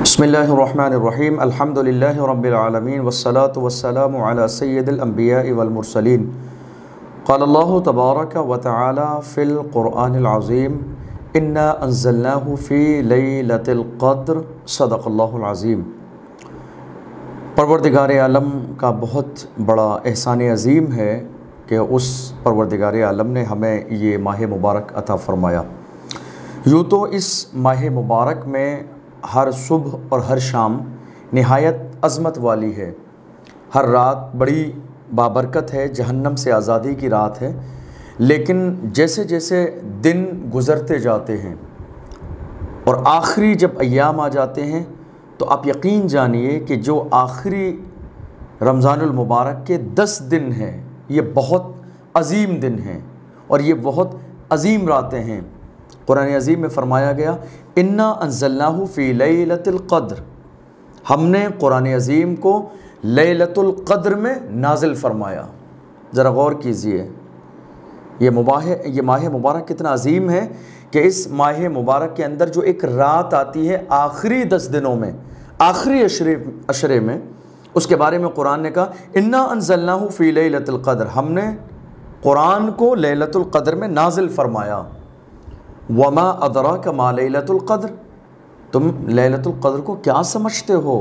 بسم اللہ الرحمن الرحیم الحمدللہ رب العالمین والصلاة والسلام علی سید الانبیاء والمرسلین قال اللہ تبارک و تعالی فی القرآن العظیم انا انزلناہ فی لیلۃ القدر صدق اللہ العظیم۔ پروردگار عالم کا بہت بڑا احسان عظیم ہے کہ اس پروردگار عالم نے ہمیں یہ ماہ مبارک عطا فرمایا۔ یوں تو اس ماہ مبارک میں ہر صبح اور ہر شام نہایت عظمت والی ہے، ہر رات بڑی بابرکت ہے، جہنم سے آزادی کی رات ہے، لیکن جیسے جیسے دن گزرتے جاتے ہیں اور آخری جب ایام آ جاتے ہیں تو آپ یقین جانیے کہ جو آخری رمضان المبارک کے 10 دن ہیں یہ بہت عظیم دن ہیں اور یہ بہت عظیم راتیں ہیں۔ قرآن عظیم میں فرمایا گیا انا انزلناہ فی لیلۃ القدر، ہم نے قرآن عظیم کو لیلۃ القدر میں نازل فرمایا۔ ذرا غور کیجئے یہ ماہ مبارک کتنا عظیم ہے کہ اس ماہ مبارک کے اندر جو ایک رات آتی ہے آخری 10 دنوں میں، آخری عشرے میں، اس کے بارے میں قرآن نے کہا انا انزلناہ فی لیلۃ القدر، ہم نے قرآن کو لیلۃ القدر میں نازل فرمایا۔ وما ادراک ما لیلۃ القدر، تم لیلۃ القدر کو کیا سمجھتے ہو،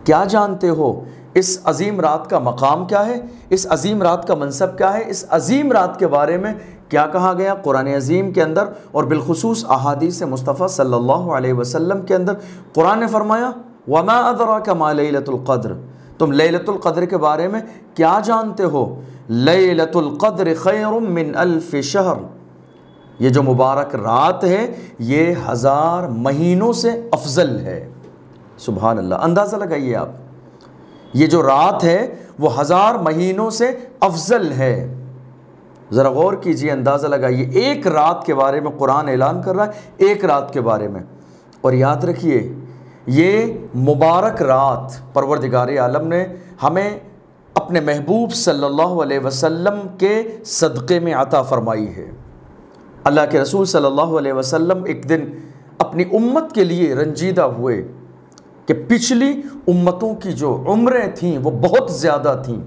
کیا جانتے ہو، اس عظیم رات کا مقام کیا ہے، اس عظیم رات کا منصب کیا ہے، اس عظیم رات کے بارے میں کیا کہا گیا قرآن عظیم کے اندر اور بالخصوص احادیث مصطفیٰ صلی اللہ علیہ وسلم کے اندر قرآن نے فرمایا وما ادراک ما لیلۃ القدر، تم لیلۃ القدر کے بارے میں کیا جانتے ہو، لیلۃ القدر خیر من الف شہر، یہ جو مبارک رات ہے یہ 1000 مہینوں سے افضل ہے۔ سبحان اللہ، اندازہ لگائیے آپ، یہ جو رات ہے وہ 1000 مہینوں سے افضل ہے۔ ذرا غور کیجئے، اندازہ لگائیے، ایک رات کے بارے میں قرآن اعلان کر رہا ہے، ایک رات کے بارے میں۔ اور یاد رکھیے یہ مبارک رات پروردگار عالم نے ہمیں اپنے محبوب صلی اللہ علیہ وسلم کے صدقے میں عطا فرمائی ہے۔ اللہ کے رسول صلی اللہ علیہ وسلم ایک دن اپنی امت کے لیے رنجیدہ ہوئے کہ پچھلی امتوں کی جو عمریں تھیں وہ بہت زیادہ تھیں،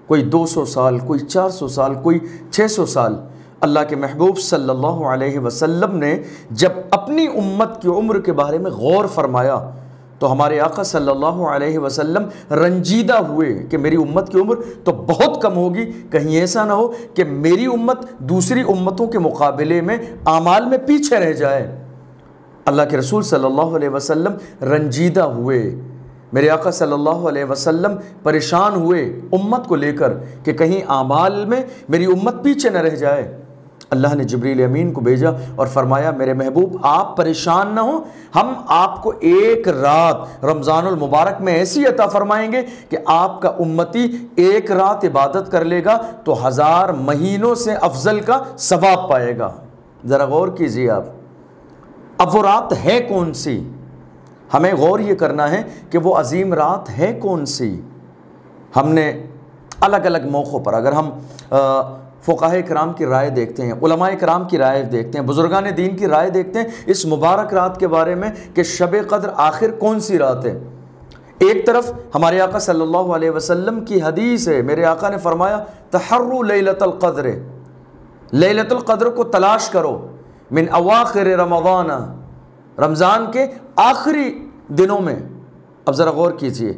کوئی 200 سال، کوئی 400 سال، کوئی 600 سال۔ اللہ کے محبوب صلی اللہ علیہ وسلم نے جب اپنی امت کی عمر کے بارے میں غور فرمایا تو ہمارے آقا صلی اللہ علیہ وسلم رنجیدہ ہوئے کہ میری امت کی عمر تو بہت کم ہوگی، کہیں ایسا نہ ہو کہ میری امت دوسری امتوں کے مقابلے میں اعمال میں پیچھے رہ جائے۔ اللہ کے رسول صلی اللہ علیہ وسلم رنجیدہ ہوئے، میرے آقا صلی اللہ علیہ وسلم پریشان ہوئے امت کو لے کر کہ کہیں اعمال میں میری امت پیچھے نہ رہ جائے۔ اللہ نے جبریل امین کو بھیجا اور فرمایا میرے محبوب آپ پریشان نہ ہوں، ہم آپ کو ایک رات رمضان المبارک میں ایسی عطا فرمائیں گے کہ آپ کا امتی ایک رات عبادت کر لے گا تو 1000 مہینوں سے افضل کا ثواب پائے گا۔ ذرا غور کیجئے آپ، اب وہ رات ہے کون سی؟ ہمیں غور یہ کرنا ہے کہ وہ عظیم رات ہے کون سی۔ ہم نے الگ الگ موقعوں پر اگر ہم فقہاء کرام کی رائے دیکھتے ہیں، علماء کرام کی رائے دیکھتے ہیں، بزرگان دین کی رائے دیکھتے ہیں اس مبارک رات کے بارے میں کہ شب قدر آخر کون سی رات ہے۔ ایک طرف ہمارے آقا صلی اللہ علیہ وسلم کی حدیث ہے، میرے آقا نے فرمایا تحروا لیلۃ القدر، لیلۃ القدر کو تلاش کرو من اواخر رمضان، رمضان کے آخری دنوں میں۔ اب ذرا غور کیجئے،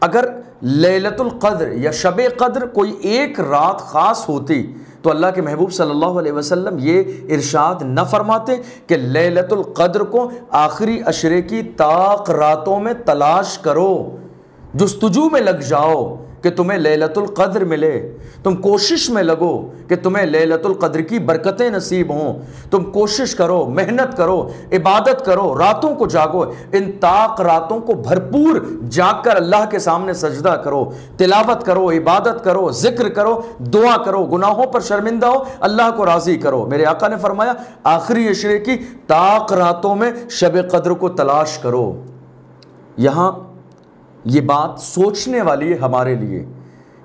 اگر لیلۃ القدر یا شب قدر کوئی ایک رات خاص ہوتی تو اللہ کے محبوب صلی اللہ علیہ وسلم یہ ارشاد نہ فرماتے کہ لیلۃ القدر کو آخری عشرے کی طاق راتوں میں تلاش کرو، جستجو میں لگ جاؤ کہ تمہیں لیلۃ القدر ملے، تم کوشش میں لگو کہ تمہیں لیلۃ القدر کی برکتیں نصیب ہوں، تم کوشش کرو، محنت کرو، عبادت کرو، راتوں کو جاگو، ان طاق راتوں کو بھرپور جاگ کر اللہ کے سامنے سجدہ کرو، تلاوت کرو، عبادت کرو، ذکر کرو، دعا کرو، گناہوں پر شرمندہ ہو، اللہ کو راضی کرو۔ میرے آقا نے فرمایا آخری عشرے کی طاق راتوں میں شب قدر کو تلاش کرو۔ یہاں یہ بات سوچنے والی ہے ہمارے لیے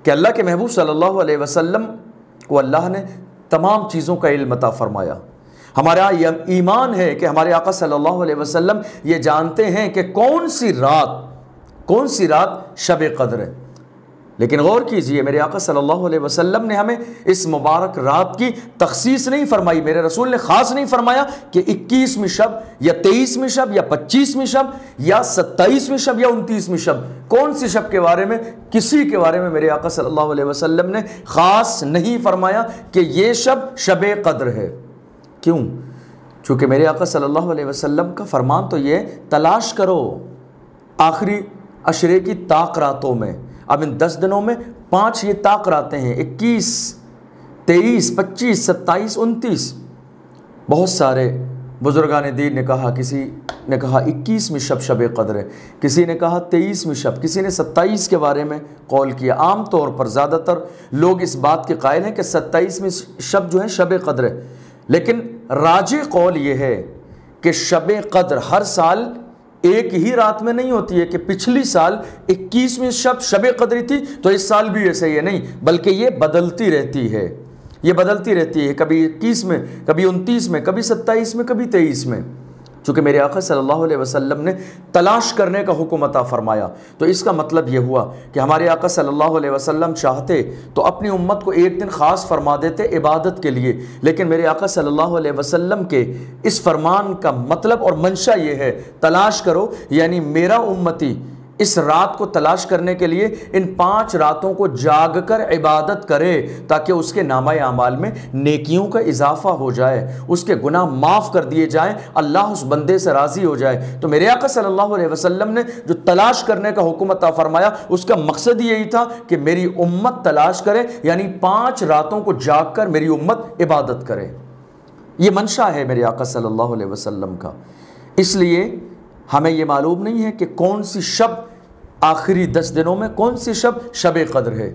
کہ اللہ کے محبوب صلی اللہ علیہ وسلم کو اللہ نے تمام چیزوں کا علم عطا فرمایا، ہمارا ایمان ہے کہ ہمارے آقا صلی اللہ علیہ وسلم یہ جانتے ہیں کہ کون سی رات شب قدر ہے۔ لیکن غور کیجئے، میرے آقا صلی اللہ علیہ وسلم نے ہمیں اس مبارک رات کی تخصیص نہیں فرمائی، میرے رسول نے خاص نہیں فرمایا کہ 21ویں شب یا 23ویں شب یا 25ویں شب یا 27ویں شب یا 29ویں شب، کون سی شب کے بارے میں، کسی کے بارے میں میرے آقا صلی اللہ علیہ وسلم نے خاص نہیں فرمایا کہ یہ شب قدر ہے۔ کیوں؟ چونکہ میرے آقا صلی اللہ علیہ وسلم کا فرمان تو یہ تلاش کرو آخری عشرے کی طاق راتوں میں۔ اب ان 10 دنوں میں 5 یہ طاق راتیں ہیں، 21، 23، 25، 27، 29۔ بہت سارے بزرگان دین نے کہا، کسی نے کہا 21ویں شب قدر ہے، کسی نے کہا 23ویں شب، کسی نے 27 کے بارے میں قول کیا۔ عام طور پر زیادہ تر لوگ اس بات کے قائل ہیں کہ 27ویں شب جو ہے شب قدر ہے، لیکن راجح قول یہ ہے کہ شب قدر ہر سال ایک ہی رات میں نہیں ہوتی ہے، کہ پچھلی سال 21ویں شب قدر تھی تو اس سال بھی ایسے ہی ہے، نہیں، بلکہ یہ بدلتی رہتی ہے، کبھی 21 میں، کبھی 29 میں، کبھی 27 میں، کبھی 23 میں۔ چونکہ میرے آقا صلی اللہ علیہ وسلم نے تلاش کرنے کا حکم عطا فرمایا، تو اس کا مطلب یہ ہوا کہ ہمارے آقا صلی اللہ علیہ وسلم چاہتے تو اپنی امت کو ایک دن خاص فرما دیتے عبادت کے لیے، لیکن میرے آقا صلی اللہ علیہ وسلم کے اس فرمان کا مطلب اور منشا یہ ہے، تلاش کرو، یعنی میرا امتی اس رات کو تلاش کرنے کے لیے ان 5 راتوں کو جاگ کر عبادت کرے، تاکہ اس کے نامہ اعمال میں نیکیوں کا اضافہ ہو جائے، اس کے گناہ معاف کر دیے جائیں، اللہ اس بندے سے راضی ہو جائے۔ تو میرے آقا صلی اللہ علیہ وسلم نے جو تلاش کرنے کا حکم عطا فرمایا، اس کا مقصد یہی تھا کہ میری امت تلاش کرے، یعنی 5 راتوں کو جاگ کر میری امت عبادت کرے۔ یہ منشا ہے میرے آقا صلی اللہ علیہ وسلم کا۔ اس لیے ہمیں یہ معلوم نہیں ہے کہ کون سی شب آخری 10 دنوں میں کون سی شب قدر ہے،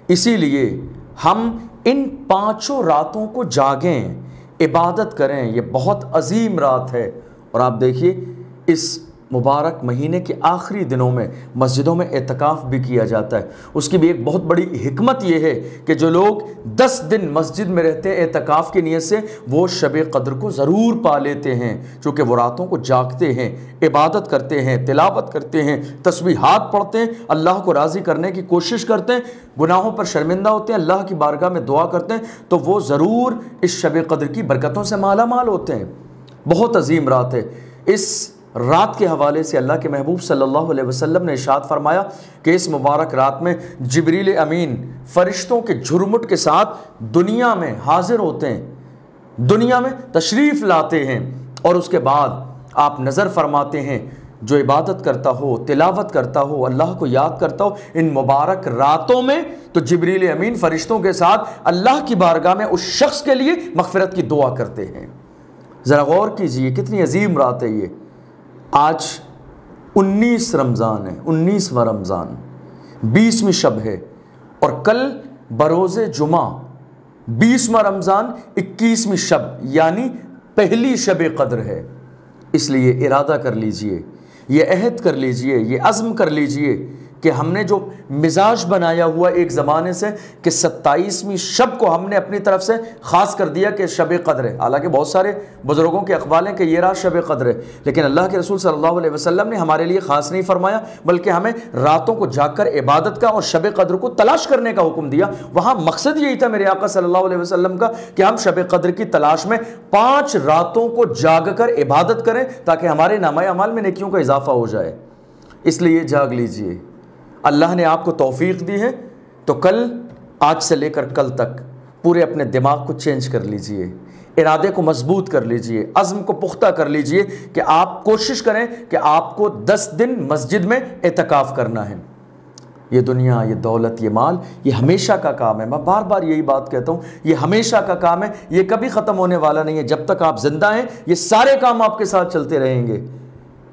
اسی لیے ہم ان 5 راتوں کو جاگیں، عبادت کریں۔ یہ بہت عظیم رات ہے، اور آپ دیکھیے اس مبارک مہینے کے آخری دنوں میں مسجدوں میں اعتکاف بھی کیا جاتا ہے۔ اس کی بھی ایک بہت بڑی حکمت یہ ہے کہ جو لوگ 10 دن مسجد میں رہتے ہیں اعتکاف کی نیت سے، وہ شب قدر کو ضرور پا لیتے ہیں، چونکہ وہ راتوں کو جاگتے ہیں، عبادت کرتے ہیں، تلاوت کرتے ہیں، تسبیحات پڑھتے ہیں، اللہ کو راضی کرنے کی کوشش کرتے ہیں، گناہوں پر شرمندہ ہوتے ہیں، اللہ کی بارگاہ میں دعا کرتے ہیں، تو وہ ضرور اس شب قدر کی برکتوں سے مالا مال ہوتے ہیں۔ بہت عظیم رات ہے۔ اس رات کے حوالے سے اللہ کے محبوب صلی اللہ علیہ وسلم نے ارشاد فرمایا کہ اس مبارک رات میں جبریل امین فرشتوں کے جھرمٹ کے ساتھ دنیا میں حاضر ہوتے ہیں، دنیا میں تشریف لاتے ہیں، اور اس کے بعد آپ نظر فرماتے ہیں جو عبادت کرتا ہو، تلاوت کرتا ہو، اللہ کو یاد کرتا ہو ان مبارک راتوں میں، تو جبریل امین فرشتوں کے ساتھ اللہ کی بارگاہ میں اس شخص کے لیے مغفرت کی دعا کرتے ہیں۔ ذرا غور کیجئے کتنی عظیم رات ہے یہ۔ آج 19 رمضان ہے، 19واں رمضان، 20ویں شب ہے، اور کل بروز جمعہ 20واں رمضان 21ویں شب یعنی پہلی شب قدر ہے۔ اس لیے ارادہ کر لیجئے، یہ عہد کر لیجئے، یہ عزم کر لیجئے کہ ہم نے جو مزاج بنایا ہوا ایک زمانے سے کہ 27ویں شب کو ہم نے اپنی طرف سے خاص کر دیا کہ شب قدر ہے، حالانکہ بہت سارے بزرگوں کے اقوال ہیں کہ یہ رات شب قدر ہے، لیکن اللہ کے رسول صلی اللہ علیہ وسلم نے ہمارے لیے خاص نہیں فرمایا، بلکہ ہمیں راتوں کو جاگ کر عبادت کا اور شب قدر کو تلاش کرنے کا حکم دیا۔ وہاں مقصد یہی تھا میرے آقا صلی اللہ علیہ وسلم کا کہ ہم شب قدر کی تلاش میں 5 راتوں کو جاگ کر عبادت کریں، تاکہ ہمارے نامہ اعمال میں نیکیوں کا اضافہ ہو جائے۔ اس لیے جاگ لیجئے، اللہ نے آپ کو توفیق دی ہے، تو کل، آج سے لے کر کل تک پورے اپنے دماغ کو چینج کر لیجئے، ارادے کو مضبوط کر لیجئے، عزم کو پختہ کر لیجئے کہ آپ کوشش کریں کہ آپ کو 10 دن مسجد میں اعتکاف کرنا ہے۔ یہ دنیا، یہ دولت، یہ مال، یہ ہمیشہ کا کام ہے۔ میں بار بار یہی بات کہتا ہوں، یہ ہمیشہ کا کام ہے، یہ کبھی ختم ہونے والا نہیں ہے۔ جب تک آپ زندہ ہیں یہ سارے کام آپ کے ساتھ چلتے رہیں گے،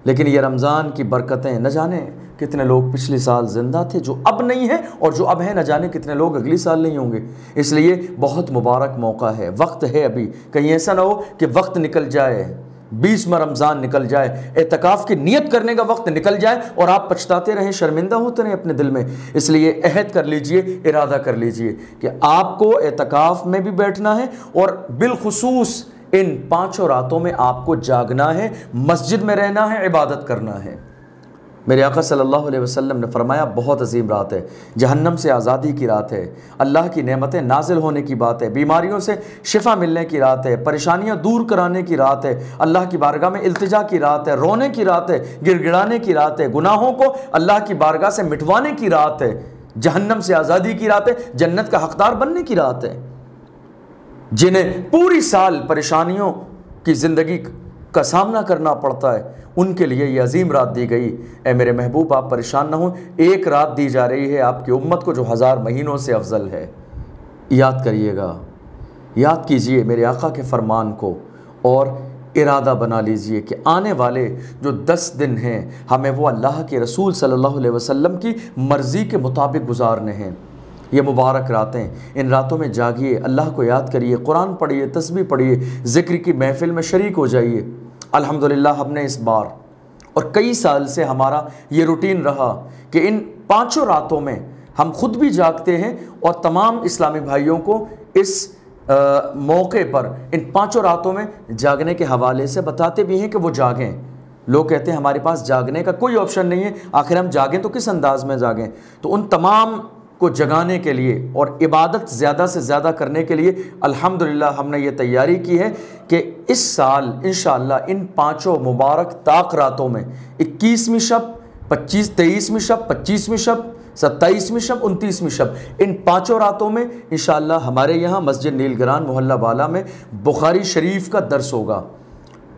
لیکن یہ رمضان کی برکتیں، نہ جانے کتنے لوگ پچھلے سال زندہ تھے جو اب نہیں ہیں، اور جو اب ہیں نہ جانے کتنے لوگ اگلی سال نہیں ہوں گے۔ اس لیے بہت مبارک موقع ہے، وقت ہے ابھی، کہیں ایسا نہ ہو کہ وقت نکل جائے، 20واں رمضان نکل جائے، اعتکاف کی نیت کرنے کا وقت نکل جائے، اور آپ پچھتاتے رہیں، شرمندہ ہوتے رہیں اپنے دل میں۔ اس لیے عہد کر لیجئے، ارادہ کر لیجئے کہ آپ کو اعتکاف میں بھی بیٹھنا ہے، اور بالخصوص ان 5 راتوں میں آپ کو جاگنا ہے، مسجد میں رہنا ہے، عبادت کرنا ہے۔ میرے آقا صلی اللہ علیہ وسلم نے فرمایا بہت عظیم رات ہے، جہنم سے آزادی کی رات ہے، اللہ کی نعمتیں نازل ہونے کی بات ہے، بیماریوں سے شفا ملنے کی رات ہے، پریشانیاں دور کرانے کی رات ہے، اللہ کی بارگاہ میں التجا کی رات ہے، رونے کی رات ہے، گڑ گڑانے کی رات ہے، گناہوں کو اللہ کی بارگاہ سے مٹوانے کی رات ہے، جہنم سے آزادی کی رات ہے، جنت کا حقدار بننے کی رات ہے۔ جنہیں پوری سال پریشانیوں کی زندگی کا سامنا کرنا پڑتا ہے، ان کے لیے یہ عظیم رات دی گئی۔ اے میرے محبوب، آپ پریشان نہ ہوں، ایک رات دی جا رہی ہے آپ کی امت کو جو 1000 مہینوں سے افضل ہے۔ یاد کریے گا، یاد کیجئے میرے آقا کے فرمان کو، اور ارادہ بنا لیجئے کہ آنے والے جو 10 دن ہیں ہمیں وہ اللہ کے رسول صلی اللہ علیہ وسلم کی مرضی کے مطابق گزارنے ہیں۔ یہ مبارک راتیں، ان راتوں میں جاگیے، اللہ کو یاد کریے، قرآن پڑھیے، تسبیح پڑھیے، ذکر کی محفل میں شریک ہو جائیے۔ الحمدللہ ہم نے اس بار اور کئی سال سے ہمارا یہ روٹین رہا کہ ان 5 راتوں میں ہم خود بھی جاگتے ہیں اور تمام اسلامی بھائیوں کو اس موقع پر ان 5 راتوں میں جاگنے کے حوالے سے بتاتے بھی ہیں کہ وہ جاگیں۔ لوگ کہتے ہیں ہمارے پاس جاگنے کا کوئی آپشن نہیں ہے، آخر ہم جاگیں تو کس انداز میں جاگیں؟ تو ان تمام کو جگانے کے لیے اور عبادت زیادہ سے زیادہ کرنے کے لیے الحمدللہ ہم نے یہ تیاری کی ہے کہ اس سال انشاءاللہ ان 5 مبارک طاق راتوں میں 21ویں شب، 23ویں شب، 25ویں شب، 27ویں شب، 29ویں شب، ان 5 راتوں میں انشاءاللہ ہمارے یہاں مسجد نیل گران محلہ بالا میں بخاری شریف کا درس ہوگا۔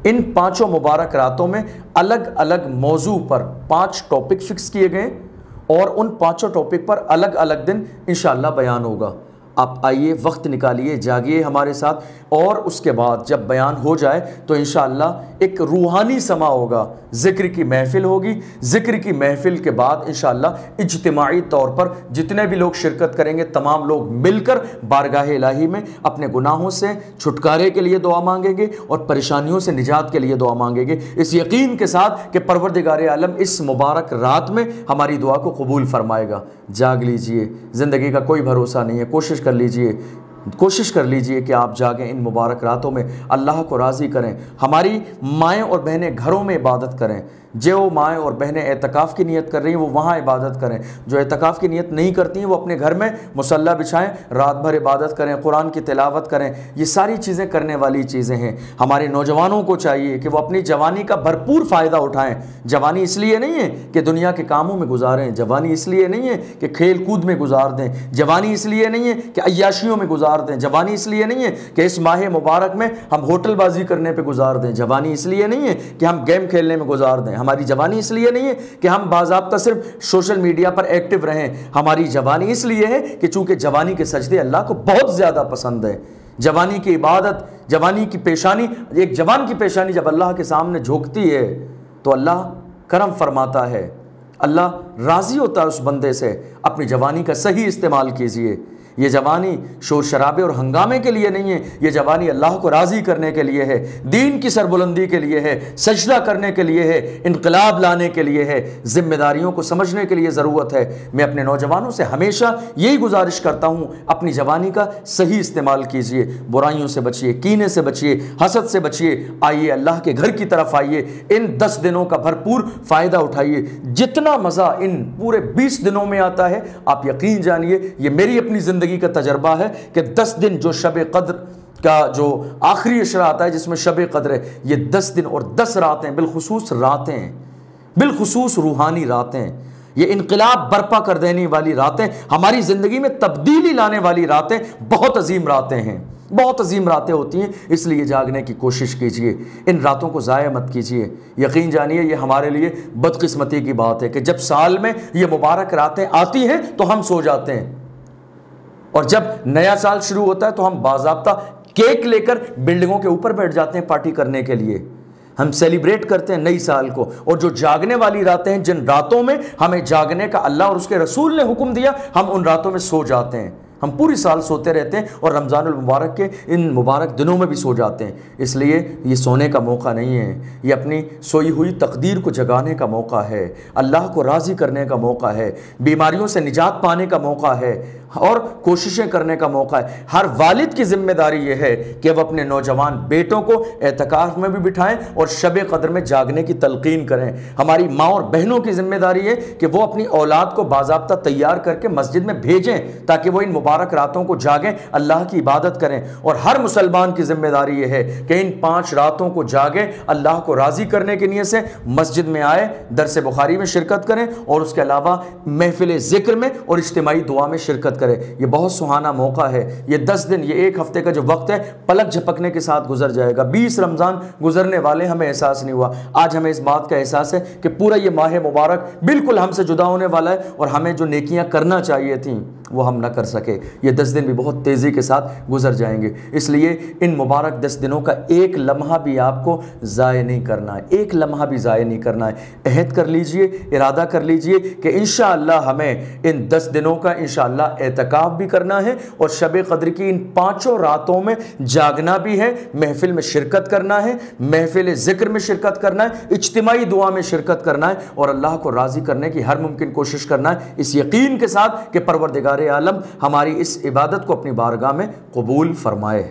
ان 5 مبارک راتوں میں الگ الگ موضوع پر 5 ٹاپک فکس کیے گئے اور ان 5 ٹاپک پر الگ الگ دن انشاءاللہ بیان ہوگا۔ آپ آئیے، وقت نکالیے، جاگیے ہمارے ساتھ، اور اس کے بعد جب بیان ہو جائے تو انشاءاللہ ایک روحانی سما ہوگا، ذکر کی محفل ہوگی۔ ذکر کی محفل کے بعد انشاءاللہ اجتماعی طور پر جتنے بھی لوگ شرکت کریں گے تمام لوگ مل کر بارگاہ الہی میں اپنے گناہوں سے چھٹکارے کے لیے دعا مانگیں گے اور پریشانیوں سے نجات کے لیے دعا مانگیں گے، اس یقین کے ساتھ کہ پروردگار عالم اس مبارک رات میں ہماری دعا کو قبول فرمائے گا۔ جاگ لیجئے، زندگی کا کوئی بھروسہ نہیں ہے، کوشش کر لیجئے کہ آپ جاگیں، ان مبارک راتوں میں اللہ کو راضی کریں۔ ہماری مائیں اور بہنیں گھروں میں عبادت کریں، جو مائیں اور بہنیں اعتکاف کی نیت کر رہی ہیں وہ وہاں عبادت کریں، جو اعتکاف کی نیت نہیں کرتی ہیں وہ اپنے گھر میں مصلی بچھائیں، رات بھر عبادت کریں، قرآن کی تلاوت کریں۔ یہ ساری چیزیں کرنے والی چیزیں ہیں۔ ہمارے نوجوانوں کو چاہیے کہ وہ اپنی جوانی کا بھرپور فائدہ اٹھائیں۔ جوانی اس لیے نہیں ہے کہ دنیا کے کاموں میں گزاریں، جوانی اس لیے نہیں ہے کہ کھیل کود میں گزار دیں، جوانی اس لیے نہیں ہے کہ عیاشیوں میں گزار دیں، جوانی اس لیے نہیں ہے کہ اس ماہ مبارک میں ہم ہوٹل بازی کرنے پہ گزار دیں، جوانی اس لیے نہیں ہے کہ ہم گیم کھیلنے میں گزار دیں، ہماری جوانی اس لیے نہیں ہے کہ ہم باضابطہ صرف سوشل میڈیا پر ایکٹیو رہیں، ہماری جوانی اس لیے ہے کہ چونکہ جوانی کے سجدے اللہ کو بہت زیادہ پسند ہے۔ جوانی کی عبادت، جوانی کی پیشانی، ایک جوان کی پیشانی جب اللہ کے سامنے جھکتی ہے تو اللہ کرم فرماتا ہے، اللہ راضی ہوتا ہے اس بندے سے۔ اپنی جوانی کا صحیح استعمال کیجئے۔ یہ جوانی شور شرابے اور ہنگامے کے لیے نہیں ہے، یہ جوانی اللہ کو راضی کرنے کے لیے ہے، دین کی سربلندی کے لیے ہے، سجدہ کرنے کے لیے ہے، انقلاب لانے کے لیے ہے، ذمہ داریوں کو سمجھنے کے لیے ضرورت ہے۔ میں اپنے نوجوانوں سے ہمیشہ یہی گزارش کرتا ہوں، اپنی جوانی کا صحیح استعمال کیجئے، برائیوں سے بچیے، کینے سے بچیے، حسد سے بچیے۔ آئیے اللہ کے گھر کی طرف آئیے، ان 10 دنوں کا بھرپور فائدہ اٹھائیے۔ جتنا مزہ ان پورے 20 دنوں میں آتا ہے، آپ یقین جانیے، یہ میری اپنی زندگی کا تجربہ ہے کہ 10 دن جو شب قدر کا جو آخری عشرہ آتا ہے جس میں شب قدر ہے، یہ 10 دن اور 10 راتیں، بالخصوص روحانی راتیں، یہ انقلاب برپا کر دینے والی راتیں، ہماری زندگی میں تبدیلی لانے والی راتیں، بہت عظیم راتیں ہیں، بہت عظیم راتیں ہوتی ہیں۔ اس لیے جاگنے کی کوشش کیجئے، ان راتوں کو ضائع مت کیجئے۔ یقین جانیے یہ ہمارے لیے بدقسمتی کی بات ہے کہ جب سال میں یہ مبارک راتیں آتی ہیں تو ہم سو جاتے ہیں، اور جب نیا سال شروع ہوتا ہے تو ہم باضابطہ کیک لے کر بلڈنگوں کے اوپر بیٹھ جاتے ہیں پارٹی کرنے کے لیے، ہم سیلیبریٹ کرتے ہیں نئی سال کو۔ اور جو جاگنے والی راتیں ہیں، جن راتوں میں ہمیں جاگنے کا اللہ اور اس کے رسول نے حکم دیا، ہم ان راتوں میں سو جاتے ہیں۔ ہم پوری سال سوتے رہتے ہیں اور رمضان المبارک کے ان مبارک دنوں میں بھی سو جاتے ہیں۔ اس لیے یہ سونے کا موقع نہیں ہے، یہ اپنی سوئی ہوئی تقدیر کو جگانے کا موقع ہے، اللہ کو راضی کرنے کا موقع ہے، بیماریوں سے نجات پانے کا موقع ہے۔ اور کوششیں کرنے کا موقع ہے۔ ہر والد کی ذمہ داری یہ ہے کہ وہ اپنے نوجوان بیٹوں کو اعتکاف میں بھی بٹھائیں اور شب قدر میں جاگنے کی تلقین کریں۔ ہماری ماں اور بہنوں کی ذمہ داری ہے کہ وہ اپنی اولاد کو باضابطہ تیار کر کے مسجد میں بھیجیں تاکہ وہ ان مبارک راتوں کو جاگیں، اللہ کی عبادت کریں۔ اور ہر مسلمان کی ذمہ داری یہ ہے کہ ان 5 راتوں کو جاگیں، اللہ کو راضی کرنے کی نیت سے مسجد میں آئے، درس بخاری میں شرکت کریں اور اس کے علاوہ محفل ذکر میں اور اجتماعی دعا میں شرکت کریں۔ یہ بہت سہانا موقع ہے۔ یہ 10 دن، یہ 1 ہفتے کا جو وقت ہے پلک جھپکنے کے ساتھ گزر جائے گا۔ 20 رمضان گزرنے والے ہمیں احساس نہیں ہوا، آج ہمیں اس بات کا احساس ہے کہ پورا یہ ماہ مبارک بالکل ہم سے جدا ہونے والا ہے اور ہمیں جو نیکیاں کرنا چاہیے تھیں وہ ہم نہ کر سکے۔ یہ 10 دن بھی بہت تیزی کے ساتھ گزر جائیں گے، اس لیے ان مبارک 10 دنوں کا ایک لمحہ بھی آپ کو ضائع نہیں کرنا ہے، ایک لمحہ بھی ضائع نہیں کرنا ہے۔ عہد کر لیجئے، ارادہ کر لیجئے کہ انشاءاللہ ہمیں ان 10 دنوں کا انشاءاللہ اعتکاف بھی کرنا ہے اور شب قدر کی ان 5 راتوں میں جاگنا بھی ہے، محفل میں شرکت کرنا ہے، محفل ذکر میں شرکت کرنا ہے، اجتماعی دعا میں شرکت کرنا ہے اور اللہ کو راضی کرنے کی ہر ممکن کوشش کرنا ہے، اس یقین کے ساتھ کہ پروردگار عالم ہماری اس عبادت کو اپنی بارگاہ میں قبول فرمائے۔